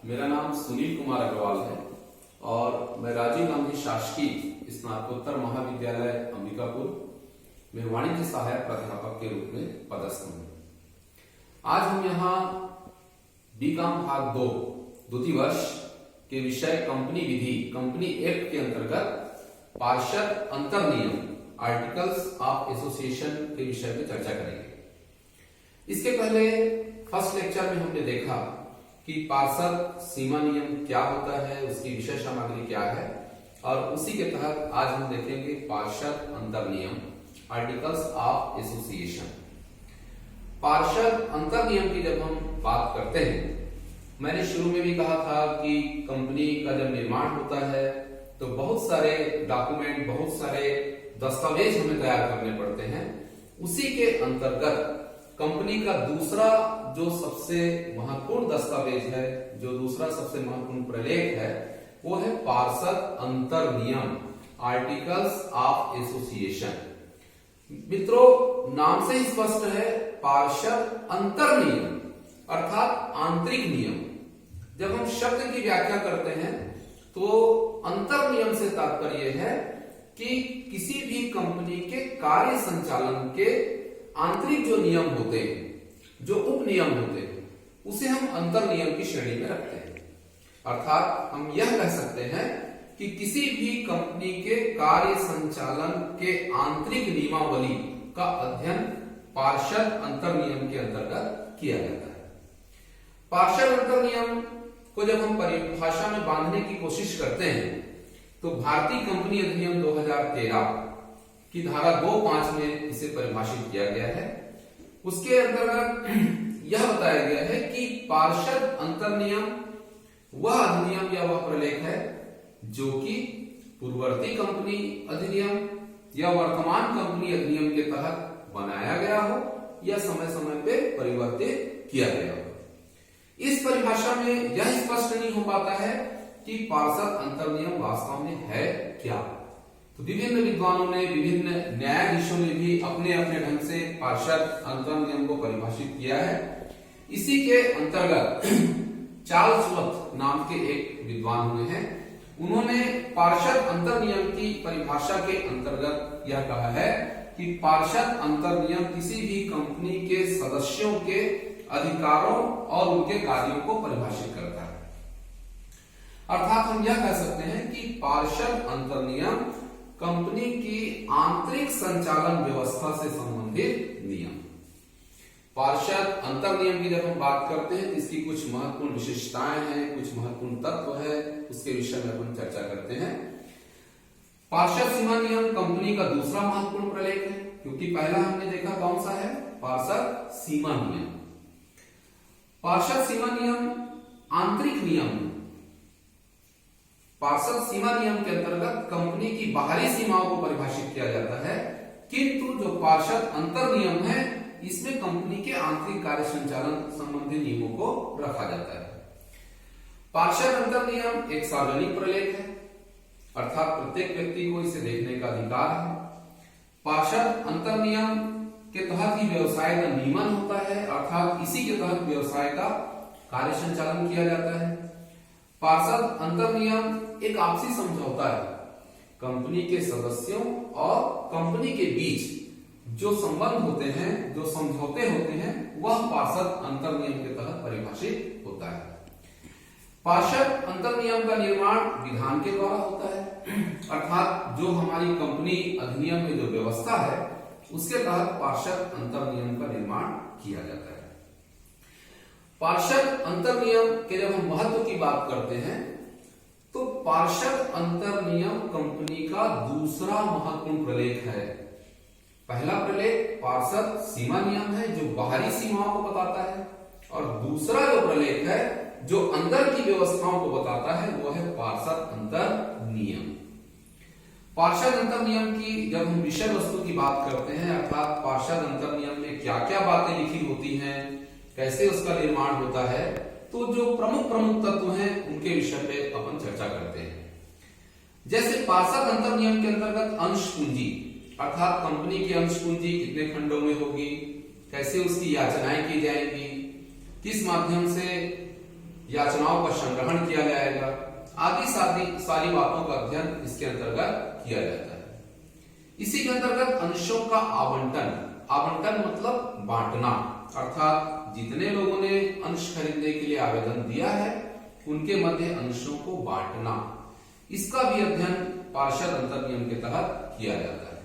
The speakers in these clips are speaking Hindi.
मेरा नाम सुनील कुमार अग्रवाल है और मैं राजीव गांधी शासकीय स्नातकोत्तर महाविद्यालय अंबिकापुर में वाणिज्य सहायक प्राध्यापक के रूप में पदस्थ हूँ। आज हम यहाँ बीकॉम भाग 2 द्वितीय वर्ष के विषय कंपनी विधि कंपनी एक्ट के अंतर्गत पार्षद अंतर नियम आर्टिकल्स ऑफ एसोसिएशन के विषय में चर्चा करेंगे। इसके पहले फर्स्ट लेक्चर में हमने देखा कि पार्षद सीमा नियम क्या होता है, उसकी विषय सामग्री क्या है, और उसी के तहत आज हम देखेंगे पार्षद अंतर नियम आर्टिकल्स ऑफ एसोसिएशन। पार्षद अंतर नियम की जब हम बात करते हैं, मैंने शुरू में भी कहा था कि कंपनी का जब निर्माण होता है तो बहुत सारे डॉक्यूमेंट, बहुत सारे दस्तावेज हमें तैयार करने पड़ते हैं। उसी के अंतर्गत कंपनी का दूसरा जो सबसे महत्वपूर्ण दस्तावेज है, जो दूसरा सबसे महत्वपूर्ण प्रलेख है, वो है पार्षद अंतर नियम आर्टिकल्स ऑफ एसोसिएशन। मित्रों, नाम से ही स्पष्ट है, पार्षद अंतर नियम अर्थात आंतरिक नियम। जब हम शब्द की व्याख्या करते हैं तो अंतर नियम से तात्पर्य है कि किसी भी कंपनी के कार्य संचालन के आंतरिक जो नियम होते हैं, जो उप नियम होते हैं, उसे हम अंतर नियम की श्रेणी में रखते हैं। अर्थात हम यह कह सकते हैं कि किसी भी कंपनी के कार्य संचालन के आंतरिक नियमावली का अध्ययन पार्षद अंतर नियम के अंतर्गत किया जाता है। पार्षद अंतर नियम को जब हम परिभाषा में बांधने की कोशिश करते हैं तो भारतीय कंपनी अधिनियम 2013 की धारा 2(5) में इसे परिभाषित किया गया है। उसके अंतर्गत यह बताया गया है कि पार्षद अंतर नियम वह अधिनियम या वह प्रलेख है जो कि पूर्ववर्ती कंपनी अधिनियम या वर्तमान कंपनी अधिनियम के तहत बनाया गया हो या समय समय पे परिवर्तित किया गया हो। इस परिभाषा में यह स्पष्ट नहीं हो पाता है कि पार्षद अंतर नियम वास्तव में है क्या। तो विभिन्न विद्वानों ने, विभिन्न न्यायाधीशों ने भी अपने अपने ढंग से पार्षद अंतर नियम को परिभाषित किया है। इसी के अंतर्गत चार्ल्स वुथ नाम के एक विद्वान हुए हैं, उन्होंने पार्षद अंतर नियम की परिभाषा के अंतर्गत यह कहा है कि पार्षद अंतर नियम किसी भी कंपनी के सदस्यों के अधिकारों और उनके कार्यों को परिभाषित करता है। अर्थात हम यह कह सकते हैं कि पार्षद अंतर नियम कंपनी की आंतरिक संचालन व्यवस्था से संबंधित नियम। पार्षद अंतर नियम की जब हम बात करते हैं, इसकी कुछ महत्वपूर्ण विशेषताएं हैं, कुछ महत्वपूर्ण तत्व है, उसके विषय में अपन चर्चा करते हैं। पार्षद सीमा नियम कंपनी का दूसरा महत्वपूर्ण प्रलेख है, क्योंकि पहला हमने देखा कौन सा है, पार्षद सीमा नियम। पार्षद सीमा नियम आंतरिक नियम। पार्षद सीमा नियम के अंतर्गत कंपनी की बाहरी सीमाओं को परिभाषित किया जाता है, किंतु जो पार्षद अंतर नियम है, इसमें कंपनी के आंतरिक कार्य संचालन संबंधी नियमों को रखा जाता है। पार्षद अंतर नियम एक सार्वजनिक प्रलेख है, अर्थात प्रत्येक व्यक्ति को इसे देखने का अधिकार है। पार्षद अंतर नियम के तहत ही व्यवसाय का नियमन होता है, अर्थात इसी के तहत व्यवसाय का कार्य संचालन किया जाता है। पार्षद अंतर नियम एक आपसी समझौता है, कंपनी के सदस्यों और कंपनी के बीच जो संबंध होते हैं, जो समझौते होते हैं, वह पार्षद अंतर नियम के तहत परिभाषित होता है। पार्षद अंतर नियम का निर्माण विधान के द्वारा होता है, अर्थात जो हमारी कंपनी अधिनियम में जो व्यवस्था है उसके तहत पार्षद अंतर नियम का निर्माण किया जाता है। पार्षद अंतर नियम के जब हम महत्व की बात करते हैं तो पार्षद अंतर नियम कंपनी का दूसरा महत्वपूर्ण प्रलेख है। पहला प्रलेख पार्षद सीमा नियम है जो बाहरी सीमाओं को बताता है, और दूसरा जो प्रलेख है जो अंदर की व्यवस्थाओं को बताता है वो है पार्षद अंतर नियम। पार्षद अंतर नियम की जब हम विषय वस्तु की बात करते हैं, अर्थात पार्षद अंतर नियम में क्या क्या बातें लिखी होती हैं, कैसे उसका निर्माण होता है, तो जो प्रमुख तत्व हैं उनके विषय पे अपन चर्चा करते हैं। जैसे पार्षद अंतर नियम के अंतर्गत अंश पूंजी, अर्थात कंपनी की अंश पूंजी कितने खंडों में होगी, कैसे उसकी याचनाएं की जाएंगी, किस माध्यम से याचनाओं का संग्रहण किया जाएगा, आदि सारी बातों का अध्ययन इसके अंतर्गत किया जाता है। इसी के अंतर्गत अंशों का आवंटन, आवंटन मतलब बांटना, अर्थात जितने लोगों ने अंश खरीदने के लिए आवेदन दिया है उनके मध्य अंशों को बांटना, इसका भी अध्ययन पार्षद अंतर नियम के तहत किया जाता है।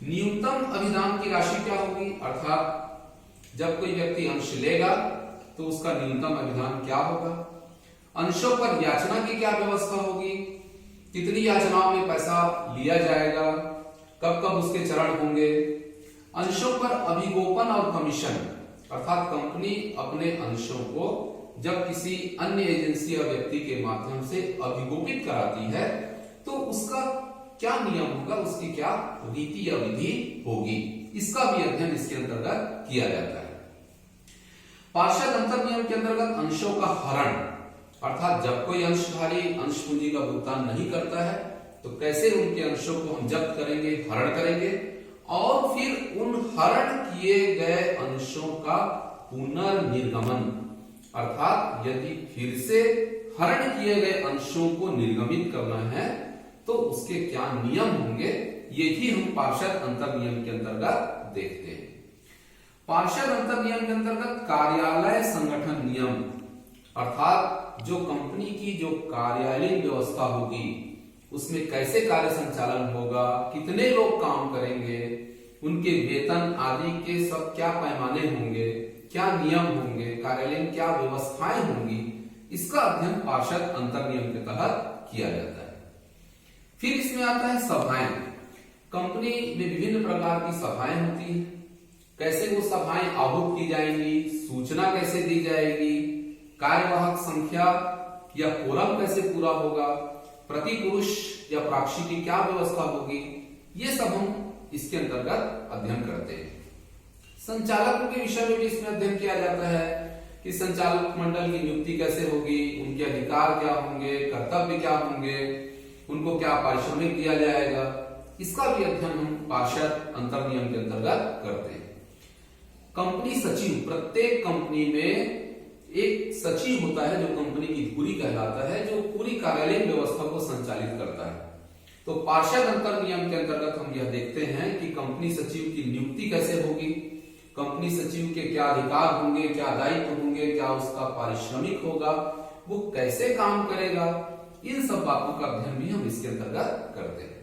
न्यूनतम अभिदान की राशि क्या होगी, अर्थात जब कोई व्यक्ति अंश लेगा तो उसका न्यूनतम अभिदान क्या होगा। अंशों पर याचना की क्या व्यवस्था होगी, कितनी याचनाओं में पैसा लिया जाएगा, कब कब उसके चरण होंगे। अंशों पर अभिगोपन और कमीशन, अर्थात कंपनी अपने अंशों को जब किसी अन्य एजेंसी या व्यक्ति के माध्यम से अभिगोपित कराती है तो उसका क्या नियम होगा, उसकी क्या रीति या विधि होगी, इसका भी अध्ययन इसके अंतर्गत किया जाता है। पार्षद अंतर नियम के अंतर्गत अंशों का हरण, अर्थात जब कोई अंशधारी अंश पूंजी का भुगतान नहीं करता है तो कैसे उनके अंशों को हम जब्त करेंगे, हरण करेंगे, और फिर उन हरण किए गए अंशों का पुनर्निर्गमन, अर्थात यदि फिर से हरण किए गए अंशों को निर्गमित करना है तो उसके क्या नियम होंगे, ये भी हम पार्षद अंतर नियम के अंतर्गत देखते हैं। पार्षद अंतर नियम के अंतर्गत कार्यालय संगठन नियम, अर्थात जो कंपनी की जो कार्यालयीन व्यवस्था होगी उसमें कैसे कार्य संचालन होगा, कितने लोग काम करेंगे, उनके वेतन आदि के सब क्या पैमाने होंगे, क्या नियम होंगे, कार्यालय में क्या व्यवस्थाएं होंगी, इसका अध्ययन पार्षद अंतर नियम के तहत किया जाता है। फिर इसमें आता है सभाएं। कंपनी में विभिन्न प्रकार की सभाएं होती हैं, कैसे वो सभाएं आहूत की जाएंगी, सूचना कैसे दी जाएगी, कार्यवाहक संख्या या कोरम कैसे पूरा होगा, प्रति पुरुष या प्राक्षी की क्या व्यवस्था होगी, ये सब हम इसके अंतर्गत अध्ययन करते हैं। संचालकों के विषय में भी इसमें अध्ययन किया जाता है कि संचालक मंडल की नियुक्ति कैसे होगी, उनके अधिकार क्या होंगे, कर्तव्य क्या होंगे, उनको क्या पारिश्रमिक दिया जाएगा, इसका भी अध्ययन हम पार्षद अंतर नियम के अंतर्गत करते हैं। कंपनी सचिव, प्रत्येक कंपनी में एक सचिव होता है जो कंपनी की धुरी कहलाता है, जो पूरी कार्यालयीन व्यवस्था को संचालित करता है। तो पार्षद अंतर नियम के अंतर्गत हम यह देखते हैं कि कंपनी सचिव की नियुक्ति कैसे होगी, कंपनी सचिव के क्या अधिकार होंगे, क्या दायित्व होंगे, क्या उसका पारिश्रमिक होगा, वो कैसे काम करेगा, इन सब बातों का अध्ययन भी हम इसके अंतर्गत करते हैं।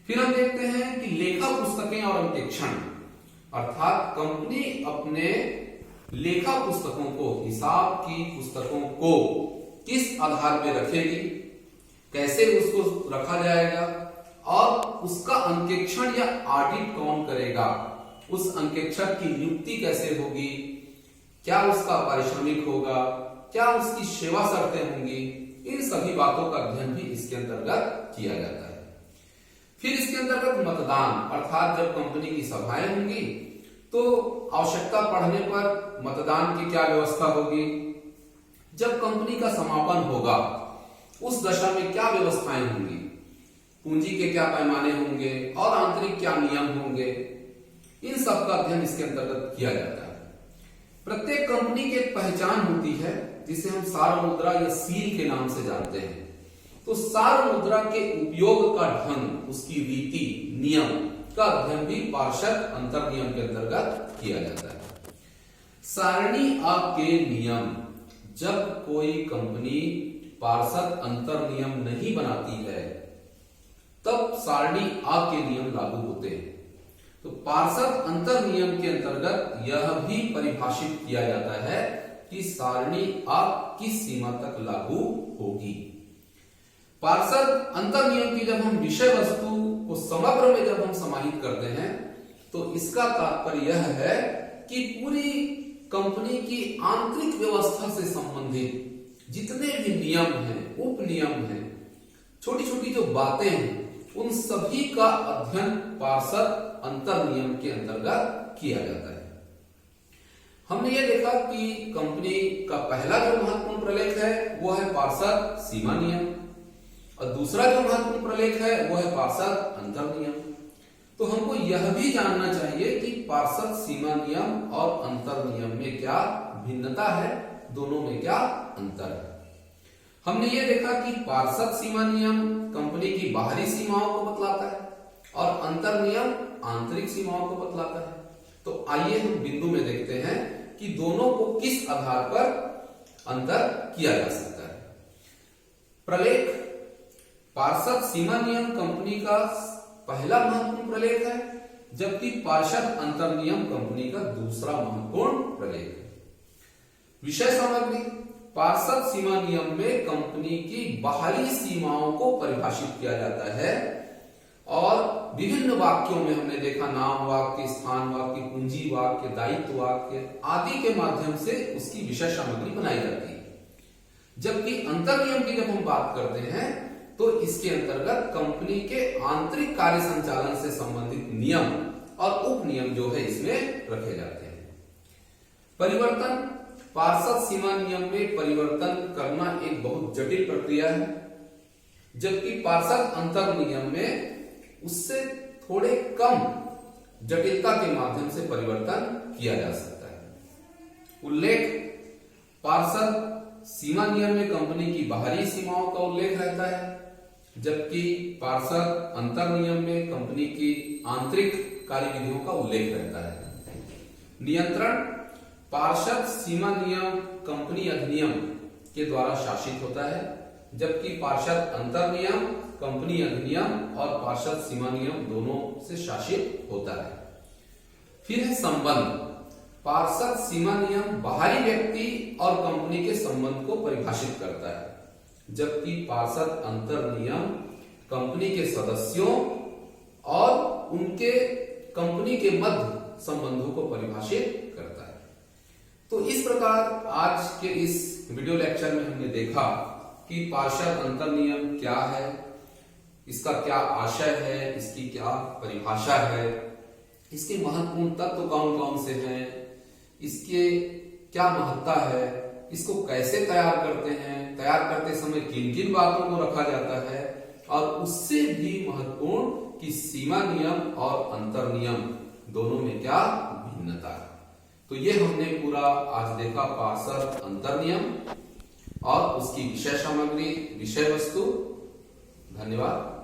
फिर हम देखते हैं कि लेखा पुस्तकें और अंकेक्षण, अर्थात कंपनी अपने लेखा पुस्तकों को, हिसाब की पुस्तकों को किस आधार पर रखेगी, कैसे उसको रखा जाएगा, और उसका अंकेक्षण या ऑडिट कौन करेगा, उस अंकेक्षक की नियुक्ति कैसे होगी, क्या उसका पारिश्रमिक होगा, क्या उसकी सेवा शर्तें होंगी, इन सभी बातों का अध्ययन भी इसके अंतर्गत किया जाता है। फिर इसके अंतर्गत मतदान, अर्थात जब कंपनी की सभाएं होंगी तो आवश्यकता पड़ने पर मतदान की क्या व्यवस्था होगी, जब कंपनी का समापन होगा उस दशा में क्या व्यवस्थाएं होंगी, पूंजी के क्या पैमाने होंगे और आंतरिक क्या नियम होंगे, इन सब का अध्ययन इसके अंतर्गत किया जाता है। प्रत्येक कंपनी की एक पहचान होती है जिसे हम सार मुद्रा या सील के नाम से जानते हैं। तो सार मुद्रा के उपयोग का ढंग, उसकी रीति, नियम का अध्ययन भी पार्षद अंतर नियम के अंतर्गत किया जाता है। सारणी आ के नियम, जब कोई कंपनी पार्षद अंतर नियम नहीं बनाती है तब सारणी आ के नियम लागू होते हैं। तो पार्षद अंतर नियम के अंतर्गत यह भी परिभाषित किया जाता है कि सारणी आ किस सीमा तक लागू होगी। पार्षद अंतर नियम की जब हम विषय वस्तु को समग्र में जब हम समाहित करते हैं तो इसका तात्पर्य यह है कि पूरी कंपनी की आंतरिक व्यवस्था से संबंधित जितने भी नियम हैं, उप नियम हैं, छोटी छोटी जो बातें हैं, उन सभी का अध्ययन पार्षद अंतर नियम के अंतर्गत किया जाता है। हमने ये देखा कि कंपनी का पहला जो महत्वपूर्ण प्रलेख है वो है पार्षद सीमा नियम, और दूसरा जो महत्वपूर्ण प्रलेख है वो है पार्षद अंतर नियम। तो हमको यह भी जानना चाहिए कि पार्षद सीमा नियम और अंतर नियम में क्या भिन्नता है, दोनों में क्या अंतर है। हमने ये देखा कि पार्षद सीमा नियम कंपनी की बाहरी सीमाओं को बतलाता है और अंतर नियम आंतरिक सीमाओं को बतलाता है। तो आइए हम बिंदु में देखते हैं कि दोनों को किस आधार पर अंतर किया जा सकता है। प्रलेख पार्षद सीमा नियम कंपनी का पहला महत्वपूर्ण प्रलेख है, जबकि पार्षद अंतर नियम कंपनी का दूसरा महत्वपूर्ण प्रलेख है। विषय सामग्री पार्षद सीमा नियम में कंपनी की बाहरी सीमाओं को परिभाषित किया जाता है और विभिन्न वाक्यों में हमने देखा नाम वाक्य, स्थान वाक्य, पूंजी वाक्य, दायित्व वाक्य आदि के माध्यम से उसकी विषय सामग्री बनाई जाती है। जबकि अंतर नियम की जब हम बात करते हैं तो इसके अंतर्गत कंपनी के आंतरिक कार्य संचालन से संबंधित नियम और उप नियम जो है इसमें रखे जाते हैं। परिवर्तन पार्षद सीमा नियम में परिवर्तन करना एक बहुत जटिल प्रक्रिया है, जबकि पार्षद अंतर नियम में उससे थोड़े कम जटिलता के माध्यम से परिवर्तन किया जा सकता है। उल्लेख पार्षद सीमा नियम में कंपनी की बाहरी सीमाओं का उल्लेख रहता है, जबकि पार्षद अंतर नियम में कंपनी की आंतरिक कार्यविधियों का उल्लेख रहता है। नियंत्रण पार्षद सीमा नियम कंपनी अधिनियम के द्वारा शासित होता है, जबकि पार्षद अंतर नियम कंपनी अधिनियम और पार्षद सीमा नियम दोनों से शासित होता है। फिर है संबंध पार्षद सीमा नियम बाहरी व्यक्ति और कंपनी के संबंध को परिभाषित करता है, जबकि पार्षद अंतर नियम कंपनी के सदस्यों और उनके कंपनी के मध्य संबंधों को परिभाषित करता है। तो इस प्रकार आज के इस वीडियो लेक्चर में हमने देखा कि पार्षद अंतर नियम क्या है, इसका क्या आशय है, इसकी क्या परिभाषा है, इसके महत्वपूर्ण तत्व कौन कौन से हैं, इसके क्या महत्ता है, इसको कैसे तैयार करते हैं, तैयार करते समय किन किन बातों को रखा जाता है, और उससे भी महत्वपूर्ण कि सीमा नियम और अंतर नियम दोनों में क्या भिन्नता है। तो ये हमने पूरा आज देखा पार्षद अंतर नियम और उसकी विषय सामग्री, विषय वस्तु। धन्यवाद।